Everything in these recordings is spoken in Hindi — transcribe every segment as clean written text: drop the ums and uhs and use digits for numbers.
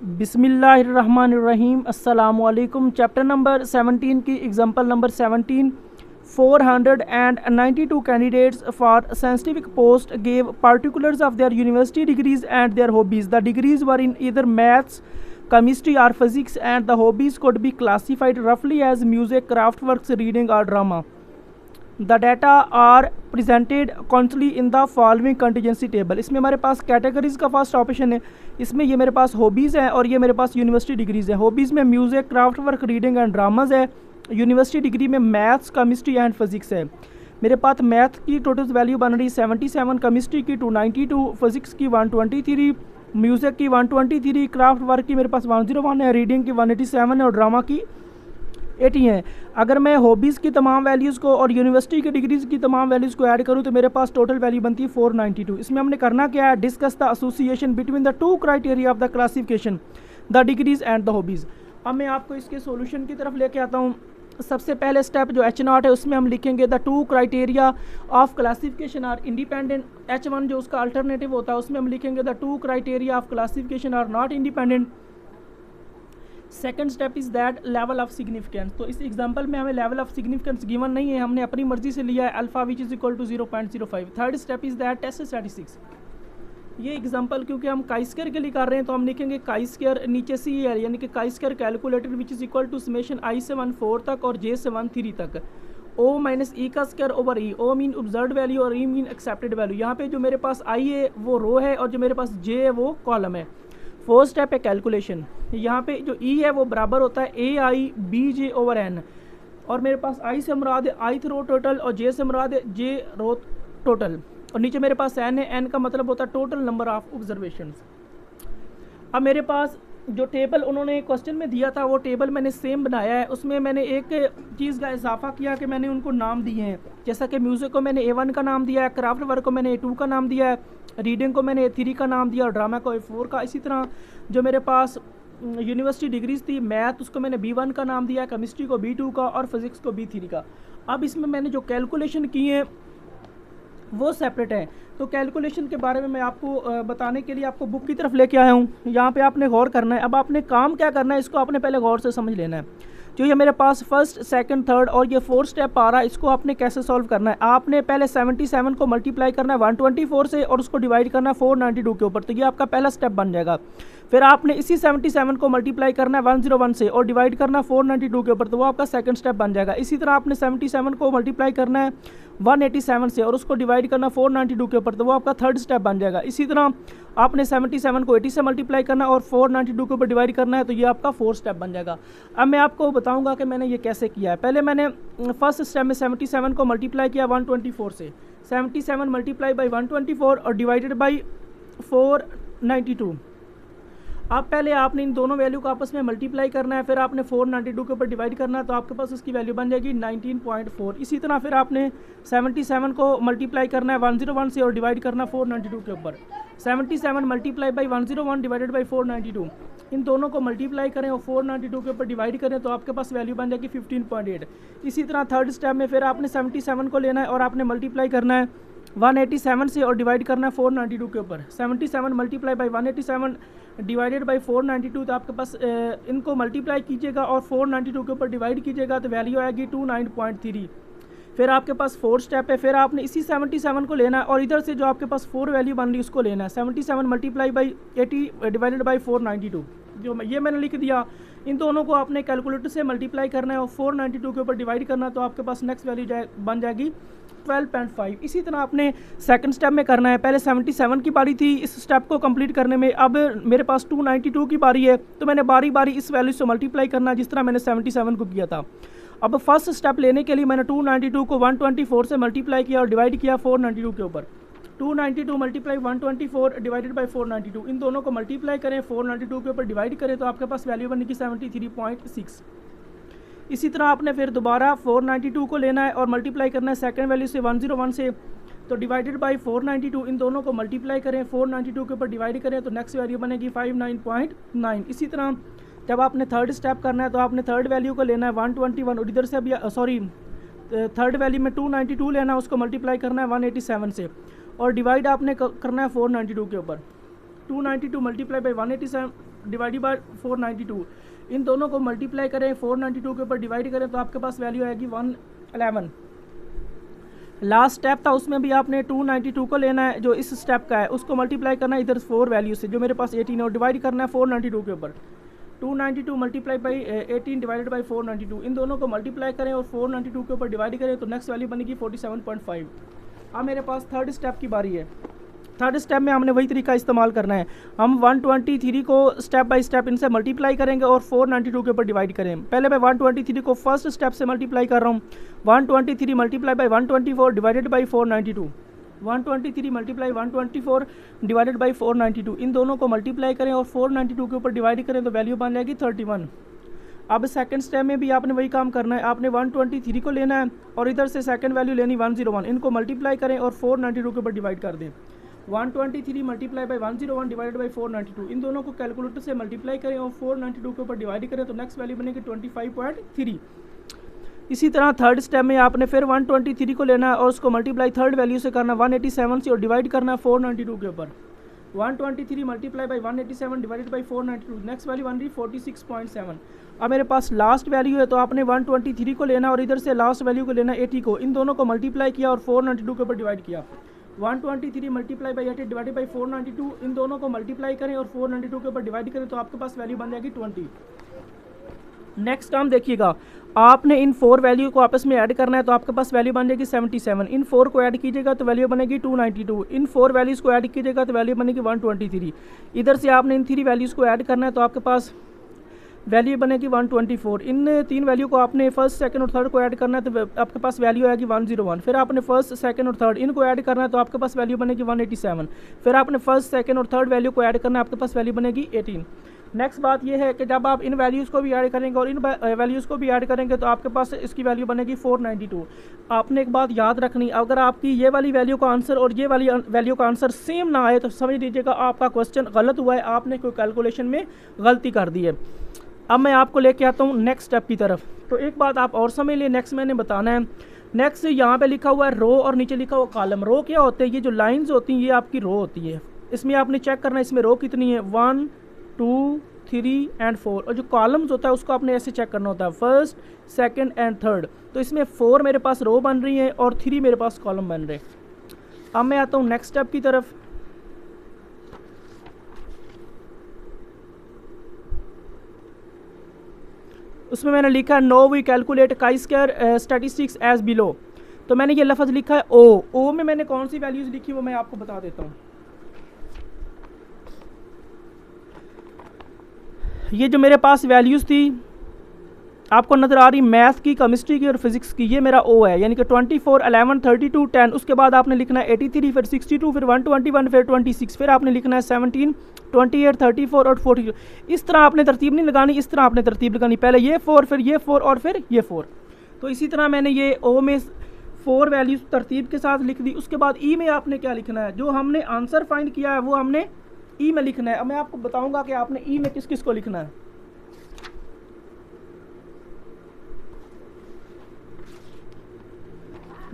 बिस्मिल्लाहिर्रहमानिर्रहीम अस्सलामुअलैकुम। चैप्टर नंबर 17 की example number 17। 492 candidates for scientific post gave particulars of their university degrees and their hobbies. The degrees were in either maths, chemistry or physics, and the hobbies could be classified roughly as music, craft works, reading or drama. The data are presented constantly in the following contingency table. इसमें हमारे पास कैटेगरीज का फर्स्ट ऑप्शन है। इसमें ये मेरे पास हॉबीज़ हैं और ये मेरे पास यूनिवर्सिटी डिग्रीज़ है। हॉबीज़ में music, craft work, reading and dramas है। यूनिवर्सिटी डिग्री में मैथ्स, केमिस्ट्री एंड फिजिक्स है। मेरे पास मैथ की टोटल वैल्यू बन रही 77, केमिस्ट्री की 292, फिजिक्स की 123, म्यूज़िक की 123, क्राफ्ट वर्क की मेरे पास 101 है, रीडिंग की 187 है और ड्रामा की 80 है। अगर मैं हॉबीज़ की तमाम वैल्यूज़ को और यूनिवर्सिटी की डिग्रीज़ की तमाम वैल्यूज़ को ऐड करूं तो मेरे पास टोटल वैल्यू बनती है 492। इसमें हमने करना क्या है, discuss the association between the two criteria of the classification, the degrees and the hobbies. अब मैं आपको इसके सॉल्यूशन की तरफ लेके आता हूँ। सबसे पहले स्टेप जो H0 है उसमें हम लिखेंगे the two criteria of classification are independent. H1 जो उसका अल्टरनेटिव होता है उसमें हम लिखेंगे the two criteria of classification are not independent. Second step is that level of significance. तो इस एग्जांपल में हमें लेवल ऑफ सिग्निफिकेंस गिवन नहीं है, हमने अपनी मर्जी से लिया है alpha which is equal to 0.05। Third step is that test statistics. ये एग्जांपल क्योंकि हम काई स्क्वायर के लिए कर रहे हैं तो हम लिखेंगे काई स्क्वायर नीचे सी है यानी कि chi square calculated which is equal to summation i से 1 4 तक और j से 1 3 तक। o माइनस ई का स्क्वायर ओवर ई। ओ मीन ऑब्जर्व्ड वैल्यू और ई मीन एक्सेप्टेड वैल्यू। यहाँ पे जो मेरे पास i है वो रो है और जो मेरे पास j है वो कॉलम है। फोर्थ स्टेप है कैलकुलेशन। यहाँ पे जो ई है वो बराबर होता है ए आई बी जे ओवर एन और मेरे पास आई से मुराद है आई रो टोटल और जे से मुराद है जे रो टोटल और नीचे मेरे पास एन है। एन का मतलब होता है टोटल नंबर ऑफ ऑब्जर्वेशंस। अब मेरे पास जो टेबल उन्होंने क्वेश्चन में दिया था वो टेबल मैंने सेम बनाया है। उसमें मैंने एक चीज़ का इजाफा किया कि मैंने उनको नाम दिए हैं। जैसा कि म्यूज़िक को मैंने A1 का नाम दिया है, क्राफ्ट वर्क को मैंने A2 का नाम दिया है, रीडिंग को मैंने A3 का नाम दिया और ड्रामा को A4 का। इसी तरह जो मेरे पास यूनिवर्सिटी डिग्रीज थी, मैथ उसको मैंने B1 का नाम दिया, केमिस्ट्री को B2 का और फिज़िक्स को B3 का। अब इसमें मैंने जो कैलकुलेशन की है वो सेपरेट है। तो कैलकुलेशन के बारे में मैं आपको बताने के लिए आपको बुक की तरफ लेके आया हूँ। यहाँ पे आपने गौर करना है। अब आपने काम क्या करना है इसको आपने पहले गौर से समझ लेना है। जो ये मेरे पास फर्स्ट, सेकंड, थर्ड और ये फोर्थ स्टेप आ रहा है इसको आपने कैसे सॉल्व करना है। आपने पहले 77 को मल्टीप्लाई करना है 124 से और उसको डिवाइड करना है 492 के ऊपर। तो ये आपका पहला स्टेप बन जाएगा। फिर आपने इसी 77 को मल्टीप्लाई करना है 101 से और डिवाइड करना है 492 के ऊपर। तो वो आपका सेकंड स्टेप बन जाएगा। इसी तरह आपने 77 को मल्टीप्लाई करना है 187 से और उसको डिवाइड करना 492 के ऊपर। तो वो आपका थर्ड स्टेप बन जाएगा। इसी तरह आपने 77 को 80 से मल्टीप्लाई करना और 492 के ऊपर डिवाइड करना है। तो ये आपका फोर्थ स्टेप बन जाएगा। अब मैं आपको बताऊंगा कि मैंने ये कैसे किया है। पहले मैंने फर्स्ट स्टेप में 77 को मल्टीप्लाई किया 124 से। 77 मल्टीप्लाई बाई 124 और डिवाइडेड बाई 492। अब पहले आपने इन दोनों वैल्यू को आपस में मल्टीप्लाई करना है, फिर आपने 492 के ऊपर डिवाइड करना है तो आपके पास उसकी वैल्यू बन जाएगी 19.4। इसी तरह फिर आपने 77 को मल्टीप्लाई करना है 101 से और डिवाइड करना 492 के ऊपर। 77 मल्टीप्लाई बाई 101 डिवाइडेड बाई 492। इन दोनों को मल्टीप्लाई करें और 492 के ऊपर डिवाइड करें तो आपके पास वैल्यू बन जाएगी 15.8। इसी तरह थर्ड स्टेप में फिर आपने 77 को लेना है और आपने मल्टीप्लाई करना है 187 से और डिवाइड करना है 492 के ऊपर। 77 मल्टीप्लाई बाई 187 डिवाइडेड बाई 492। तो आपके पास इनको मल्टीप्लाई कीजिएगा और 492 के ऊपर डिवाइड कीजिएगा तो वैल्यू आएगी 29.3। फिर आपके पास फोर्थ स्टेप है। फिर आपने इसी 77 को लेना है और इधर से जो आपके पास 4 वैल्यू बन रही है उसको लेना है। 77 मल्टीप्लाई बाई 80 डिवाइडेड बाई 492 जो ये मैंने लिख दिया। इन दोनों को आपने कैलकुलेटर से मल्टीप्लाई करना है और 492 के ऊपर डिवाइड करना है तो आपके पास नेक्स्ट वैल्यू बन जाएगी 12.5। इसी तरह आपने सेकंड स्टेप में करना है। पहले 77 की बारी थी इस स्टेप को कंप्लीट करने में, अब मेरे पास 292 की बारी है तो मैंने बारी बारी इस वैल्यू से मल्टीप्लाई करना जिस तरह मैंने 77 को किया था। अब फर्स्ट स्टेप लेने के लिए मैंने 292 को 124 से मल्टीप्लाई किया और डिवाइड किया 492 के ऊपर। 292 मल्टीप्लाई 124 डिवाइडेड बाई 492। इन दोनों को मल्टीप्लाई करें 492 के ऊपर डिवाइड करें तो आपके पास वैल्यू बनेगी 73.6। इसी तरह आपने फिर दोबारा 492 को लेना है और मल्टीप्लाई करना है सेकंड वैल्यू से 101 से तो डिवाइडेड बाई 492। इन दोनों को मल्टीप्लाई करें 492 के ऊपर डिवाइड करें तो नेक्स्ट वैल्यू बनेगी 59.9। इसी तरह जब आपने थर्ड स्टेप करना है तो आपने थर्ड वैल्यू को लेना है 121 और इधर से अभी थर्ड वैल्यू में 292 लेना है उसको मल्टीप्लाई करना है 187 से और डिवाइड आपने करना है 492 के ऊपर। 292 मल्टीप्लाई बाई 187 डिवाइडेड बाय 492, इन दोनों को मल्टीप्लाई करें, 492 के ऊपर डिवाइड करें तो आपके पास वैल्यू आएगी 111। लास्ट स्टेप था उसमें भी आपने 292 को लेना है, जो इस स्टेप का है उसको मल्टीप्लाई करना है इधर 4 वैल्यू से, जो मेरे पास 18 है, और डिवाइड करना है 492 के ऊपर। 292 मल्टीप्लाई बाई 18 डिवाइडेड बाई 492, इन दोनों को मल्टीप्लाई करें और 492 के ऊपर डिवाइड करें तो नेक्स्ट वैल्यू बनेगी 47.5। अब मेरे पास थर्ड स्टेप की बारी है। थर्ड स्टेप में हमने वही तरीका इस्तेमाल करना है, हम 123 को स्टेप बाय स्टेप इनसे मल्टीप्लाई करेंगे और 492 के ऊपर डिवाइड करें। पहले मैं 123 को फर्स्ट स्टेप से मल्टीप्लाई कर रहा हूँ, 123 multiply by 124 divided by 492, 123 multiply 124 divided by 492, इन दोनों को मल्टीप्लाई करें और 492 के ऊपर डिवाइड करें तो वैल्यू बन जाएगी 31। अब सेकंड स्टेप में भी आपने वही काम करना है, आपने 123 को लेना है और इधर से सेकंड वैल्यू लेनी 101, इनको मल्टीप्लाई करें और 492 के ऊपर डिवाइड कर दें। 123 मल्टीप्लाई बाई 101 डिवाइडेड बाई 492, इन दोनों को कैलकुलेटर से मल्टीप्लाई करें और 492 के ऊपर डिवाइड करें तो नेक्स्ट वैल्यू बनेगी 25.3। इसी तरह थर्ड स्टेप में आपने फिर 123 को लेना है और उसको मल्टीप्लाई थर्ड वैल्यू से करना 187 से और डिवाइड करना है 492 के ऊपर। 123 multiply by 187 divided by 492, next value बन रही 46.7। अब मेरे पास लास्ट वैल्यू है तो आपने 123 को लेना और इधर से लास्ट वैल्यू को लेना 80 को, इन दोनों को मल्टीप्लाई किया और 492 के ऊपर डिवाइड किया। 123 मल्टीप्लाई बाई 80 डिवाइडेड बाई 492, इन दोनों को मल्टीप्लाई करें और 492 के ऊपर डिवाइड करें तो आपके पास वैल्यू बन जाएगी 20। नेक्स्ट काम देखिएगा, आपने इन 4 वैल्यू को आपस में ऐड करना है तो आपके पास वैल्यू बन जाएगी 77, इन 4 को ऐड कीजिएगा तो वैल्यू बनेगी 292, इन 4 वैल्यूज़ को ऐड कीजिएगा तो वैल्यू बनेगी 123। इधर से आपने इन 3 वैल्यूज़ को ऐड करना है तो आपके पास वैल्यू बनेगी 124, इन 3 वैल्यू को आपने फर्स्ट सेकंड और थर्ड को ऐड करना है तो आपके पास वैल्यू आएगी 101, फिर आपने फर्स्ट सेकंड और थर्ड इनको ऐड करना है तो आपके पास वैल्यू बनेगी 187, फिर आपने फर्स्ट सेकंड और थर्ड वैल्यू को ऐड करना है, आपके पास वैल्यू बनेगी 18। नेक्स्ट बात यह है कि जब आप इन वैल्यूज़ को भी ऐड करेंगे और इन वैल्यूज़ को भी ऐड करेंगे तो आपके पास इसकी वैल्यू बनेगी 492। आपने एक बात याद रखनी, अगर आपकी ये वाली वैल्यू का आंसर और ये वाली वैल्यू का आंसर सेम ना आए तो समझ लीजिएगा आपका क्वेश्चन गलत हुआ है, आपने कोई कैलकुलेशन में गलती कर दी है। अब मैं आपको लेके आता हूँ नेक्स्ट स्टेप की तरफ। तो एक बात आप और समझ लिए, नेक्स्ट मैंने बताना है। नेक्स्ट यहाँ पे लिखा हुआ है रो और नीचे लिखा हुआ कॉलम। रो क्या होते हैं? ये जो लाइंस होती हैं ये आपकी रो होती है। इसमें आपने चेक करना है इसमें रो कितनी है, 1 2 3 एंड 4, और जो कॉलम्स होता है उसको आपने ऐसे चेक करना होता है, फर्स्ट सेकंड एंड थर्ड। तो इसमें 4 मेरे पास रो बन रही है और 3 मेरे पास कॉलम बन रहे हैं। अब मैं आता हूँ नेक्स्ट स्टेप की तरफ। उसमें मैंने लिखा है now we calculate chi square statistics as below. तो मैंने ये लफ्ज़ लिखा है ओ में मैंने कौन सी वैल्यूज़ लिखी वो मैं आपको बता देता हूँ। ये जो मेरे पास वैल्यूज़ थी आपको नज़र आ रही, मैथ की, केमिस्ट्री की और फिजिक्स की, ये मेरा ओ है, यानी कि 24 11 32 10। उसके बाद आपने लिखना है 83, फिर 62, फिर 121, फिर 26, फिर आपने लिखना है 17 28 34 और 42। इस तरह आपने तरतीब नहीं लगानी, इस तरह आपने तरतीब लगानी, पहले ये 4 फिर ये 4 और फिर ये 4। तो इसी तरह मैंने ये ओ में 4 वैल्यूज़ तरतीब के साथ लिख दी। उसके बाद ई में आपने क्या लिखना है, जो हमने आंसर फाइंड किया है वो हमने ई में लिखना है। अब मैं आपको बताऊंगा कि आपने ई में किस किस को लिखना है।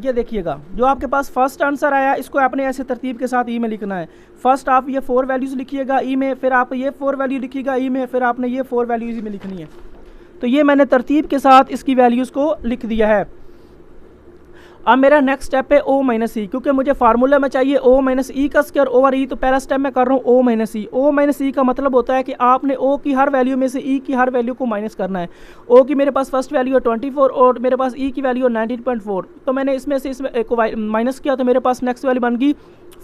ये देखिएगा, जो आपके पास फर्स्ट आंसर आया इसको आपने ऐसे तरतीब के साथ ई में लिखना है। फर्स्ट आप ये 4 वैल्यूज़ लिखिएगा ई में, फिर आप ये 4 वैल्यू लिखिएगा ई में, फिर आपने ये 4 वैल्यूज़ ई में लिखनी है। तो ये मैंने तरतीब के साथ इसकी वैल्यूज़ को लिख दिया है। अब मेरा नेक्स्ट स्टेप है ओ माइनस ई, क्योंकि मुझे फार्मूला में चाहिए ओ माइनस ई का स्क्वायर ओवर ई। तो पहला स्टेप मैं कर रहा हूँ ओ माइनस ई। ओ माइनस ई का मतलब होता है कि आपने ओ की हर वैल्यू में से ई की हर वैल्यू को माइनस करना है। ओ की मेरे पास फर्स्ट वैल्यू है 24 और मेरे पास ई की वैल्यू है 19.4। तो मैंने इसमें से इसमें को माइनस किया तो मेरे पास नेक्स्ट वैल्यू बन गई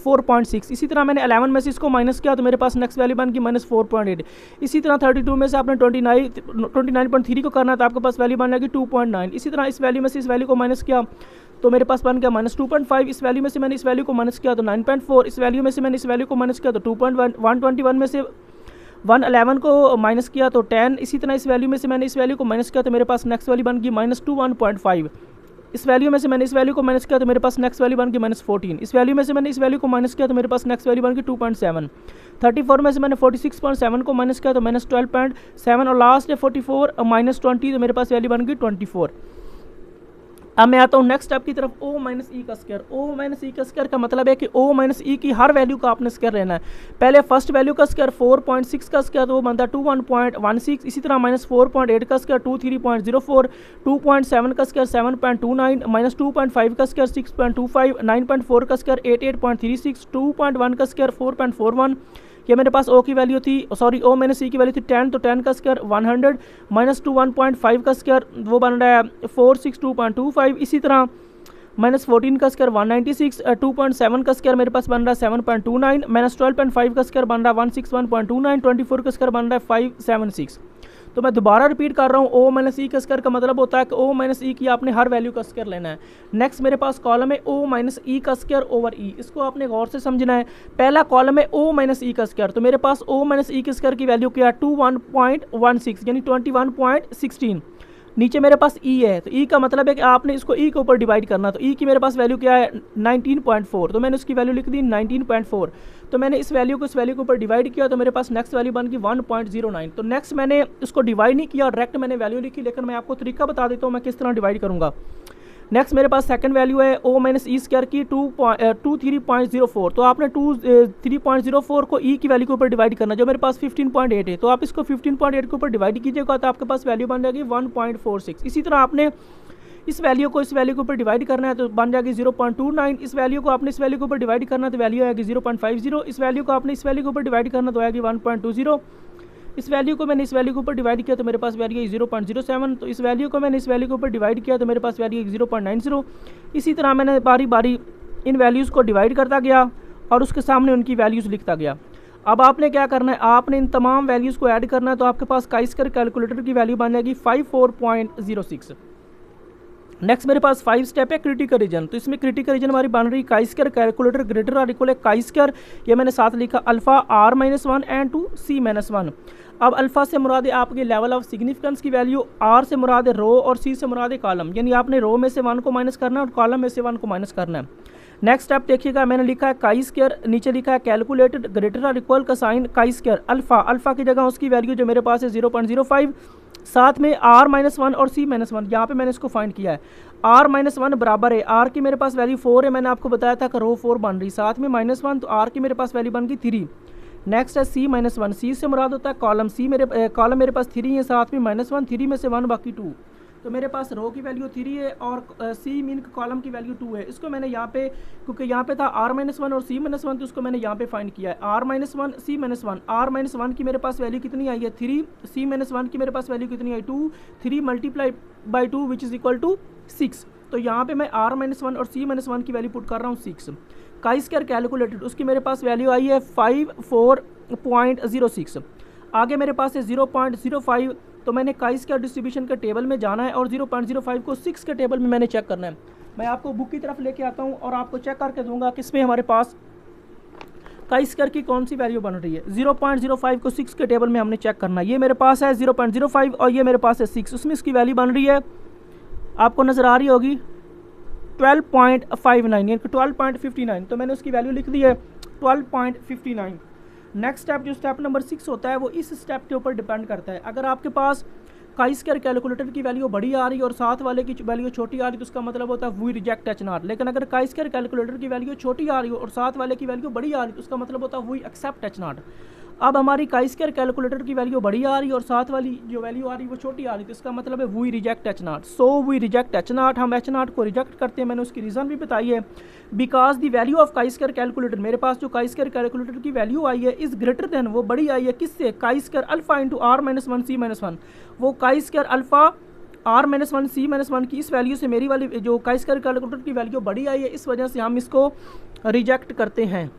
4.6। इसी तरह मैंने 11 में से इसको माइनस किया तो मेरे पास नेक्स्ट वैल्यू बन गई -4.8। इसी तरह 32 में से आपने 29.3 को करना है तो आपके पास वैल्यू बन जाएगी 2.9। इसी तरह इस वैल्यू में से इस वैल्यू को माइनस किया तो मेरे पास बन गया -2.5। इस वैल्यू में से मैंने इस वैल्यू को माइनस किया तो 9.4। इस वैल्यू में से मैंने इस वैल्यू को माइनस किया तो 2.1। 121 में से 111 को माइनस किया तो 10। इसी तरह इस वैल्यू में से मैंने इस वैल्यू को माइनस किया तो मेरे पास नेक्स्ट वैल्यू बन गई -21.5। इस वैल्यू में से मैंने इस वैल्यू को माइनस किया तो मेरे पास नेक्स्ट वैल्यू बन गई -14। इस वैल्यू में से मैंने इस वैल्यू को माइनस किया तो मेरे पास नेक्स्ट वैल्यू बन गई 2.7। 34 में से मैंने 46.7 को माइनस किया तो -12.7 और लास्ट है 44 -20 तो मेरे पास वैल्यू बन गई 24। अब मैं आता हूँ नेक्स्ट स्टेप की तरफ, ओ माइनस ई का स्क्वायर। ओ माइनस ई का स्क्वायर का मतलब है कि ओ माइनस ई की हर वैल्यू का आपने स्क्वायर लेना है। पहले फर्स्ट वैल्यू का स्क्वायर 4.6 का स्क्वायर तो वो बनता है 21.16। इसी तरह माइनस 4.8 का स्क्वायर 23.04, 2.7 का स्क्वायर 7.29, माइनस 2.5 का स्क्वायर 6.25, 9.4 का स्क्वायर 88.36, 2.1 का स्क्वायर 4.41। ये मेरे पास ओ की वैल्यू थी, सॉरी ओ माइनस सी की वैल्यू थी 10, तो 10 का स्क्वायर 100, माइनस 1.5 का स्क्वायर वो बन रहा है 462.25। इसी तरह माइनस 14 का स्क्वायर 196, 2.7 का स्क्वायर मेरे पास बन रहा है 7.29, माइनस 12.5 का स्क्वायर बन रहा है 161.29, 24 का स्क्वायर बन रहा है 576। तो मैं दोबारा रिपीट कर रहा हूँ, ओ माइनस ई का स्क्वायर का मतलब होता है कि ओ माइनस ई की आपने हर वैल्यू का स्क्वायर लेना है। नेक्स्ट मेरे पास कॉलम है ओ माइनस ई का स्क्वायर ओवर ई, इसको आपने गौर से समझना है। पहला कॉलम है ओ माइनस ई का स्क्वायर, तो मेरे पास ओ माइनस ई के स्क्वायर की वैल्यू क्या है 21.16 यानी 21.16। नीचे मेरे पास ई है, तो ई का मतलब है कि आपने इसको ई के ऊपर डिवाइड करना, तो ई की मेरे पास वैल्यू क्या है 19.4, तो मैंने उसकी वैल्यू लिख दी 19.4। तो मैंने इस वैल्यू को इस वैल्यू के ऊपर डिवाइड किया तो मेरे पास नेक्स्ट वैल्यू बन गई 1.09। तो नेक्स्ट मैंने इसको डिवाइड नहीं किया, डायरेक्ट मैंने वैल्यू लिखी, लेकिन मैं आपको तरीका बता देता हूँ मैं किस तरह डिवाइड करूँगा। नेक्स्ट मेरे पास सेकंड वैल्यू है ओ माइनस ई स्क्वायर की 23.04, तो आपने 23.04 को ई की वैल्यू के ऊपर डिवाइड करना, जो मेरे पास 15.8 है, तो आप इसको 15.8 के ऊपर डिवाइड कीजिएगा तो आपके पास वैल्यू बन जाएगी 1.46। इसी तरह आपने इस वैल्यू को इस वैल्यू के ऊपर डिवाइड करना है तो बन जाएगी 0.29। इस वैल्यू को आपने इस वैल्यू के ऊपर डिवाइड करना है तो वैल्यू आएगी 0.50। इस वैल्यू को आपने इस वैल्यू के ऊपर डिवाइड करना तो आएगी 1.20। इस वैल्यू को मैंने इस वैल्यू के ऊपर डिवाइड किया तो मेरे पास वैल्यू है 0.07। तो इस वैल्यू को मैंने इस वैल्यू के ऊपर डिवाइड किया तो मेरे पास वैल्यू है 0.90। इसी तरह मैंने बारी बारी इन वैल्यूज़ को डिवाइड करता गया और उसके सामने उनकी वैल्यूज़ लिखता गया। अब आपने क्या करना है, आपने इन तमाम वैल्यूज़ को ऐड करना है, तो आपके पास काई स्क्वायर कैलकुलेटर की वैल्यू बन जाएगी 54.06। नेक्स्ट मेरे पास 5 स्टेप है क्रिटिकल रीजन, तो इसमें क्रिटिकल रीजन हमारी बन रही काई स्क्वायर कैलकुलेटर ग्रेटर और इक्वल है काई स्क्वायर, ये मैंने साथ लिखा alpha r-1 and to c-1। अब अल्फा से मुराद है आपके लेवल ऑफ सिग्निफिकेंस की वैल्यू, आर से मुराद है रो और सी से मुराद है कॉलम, यानी आपने रो में से 1 को माइनस करना है और कॉलम में से 1 को माइनस करना है। नेक्स्ट स्टेप देखिएगा, मैंने लिखा है काई स्क्वायर, नीचे लिखा है कैलकुलेटेड ग्रेटर और इक्वल का sign chi square alpha, alpha की जगह उसकी वैल्यू जो मेरे पास है 0.05, साथ में r-1 और c-1, यहाँ पे मैंने इसको फाइंड किया है। r-1 बराबर है, r की मेरे पास वैल्यू 4 है, मैंने आपको बताया था कि रो 4 बन रही, साथ में -1 तो r की मेरे पास वैल्यू बन गई 3। नेक्स्ट है c-1, सी से मुराद होता है कॉलम, कॉलम मेरे पास 3 है, साथ में -1, 3 में से 1 बाकी 2, तो मेरे पास रो की वैल्यू 3 है और सी मीन कॉलम की वैल्यू 2 है। इसको मैंने यहाँ पे, क्योंकि यहाँ पे था r-1 और c-1, तो उसको मैंने यहाँ पे फाइंड किया है r-1 c-1। r-1 की मेरे पास वैल्यू कितनी आई है 3, c-1 की मेरे पास वैल्यू कितनी आई 2, 3 multiply by 2 which is equal to 6। तो यहाँ पे मैं r-1 और c-1 की वैल्यू पुट कर रहा हूँ 6। काई स्क्वायर कैलकुलेटेड उसकी मेरे पास वैल्यू आई है 54.06। आगे मेरे पास है 0.05, तो मैंने काई स्क्वायर डिस्ट्रीब्यूशन के टेबल में जाना है और 0.05 को 6 के टेबल में मैंने चेक करना है। मैं आपको बुक की तरफ लेके आता हूँ और आपको चेक करके दूंगा किसमें हमारे पास काई स्क्वायर की कौन सी वैल्यू बन रही है। 0.05 को 6 के टेबल में हमने चेक करना है। ये मेरे पास है 0.05 और ये मेरे पास है 6, उसमें इसकी वैल्यू बन रही है, आपको नज़र आ रही होगी 12.59 यानी 12.59, तो मैंने उसकी वैल्यू लिख दी है 12.59। नेक्स्ट स्टेप जो स्टेप नंबर 6 होता है वो इस स्टेप के ऊपर डिपेंड करता है। अगर आपके पास काई स्क्वायर कैलकुलेटर की वैल्यू बड़ी आ रही है और साथ वाले की वैल्यू छोटी आ रही है तो उसका मतलब होता है वी रिजेक्ट एच नॉट। लेकिन अगर काई स्क्वायर कैलकुलेटर की वैल्यू छोटी आ रही हो और साथ वाले की वैल्यू बड़ी आ रही है तो उसका मतलब होता है वी एक्सेप्ट एच नॉट। अब हमारी काई स्क्वायर कैलकुलेटर की वैल्यू बड़ी आ रही है और साथ वाली जो वैल्यू आ रही है वो छोटी आ रही है, तो इसका मतलब है we reject H not. So we reject H not, हम एच नॉट को रिजेक्ट करते हैं। मैंने उसकी रीज़न भी बताई है, because the value of chi square calculator, मेरे पास जो काई स्क्वायर कैलकुलेटर की वैल्यू आई है इज़ ग्रेटर देन, वो बड़ी आई है किससे, काई square alpha into r-1 c-1। वो काई स्क्वायर अल्फा r-1 c-1 की इस वैल्यू से मेरी वाली जो काई स्क्वायर कैलकुलेटर की वैल्यू बड़ी आई है, इस वजह से हम इसको रिजेक्ट करते हैं।